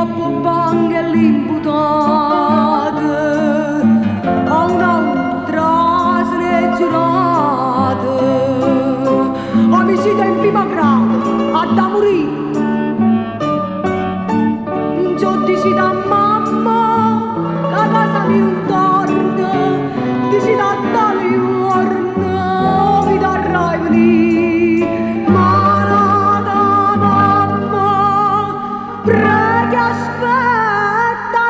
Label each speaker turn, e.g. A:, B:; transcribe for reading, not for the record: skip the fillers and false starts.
A: troppo banche l'imputate a un'altra se ne è giurata omicida in prima grado a da morire in ciò dici da mamma che a casa mi non torna dici da tale giorno mi darrai venire ma nata mamma prega aspetta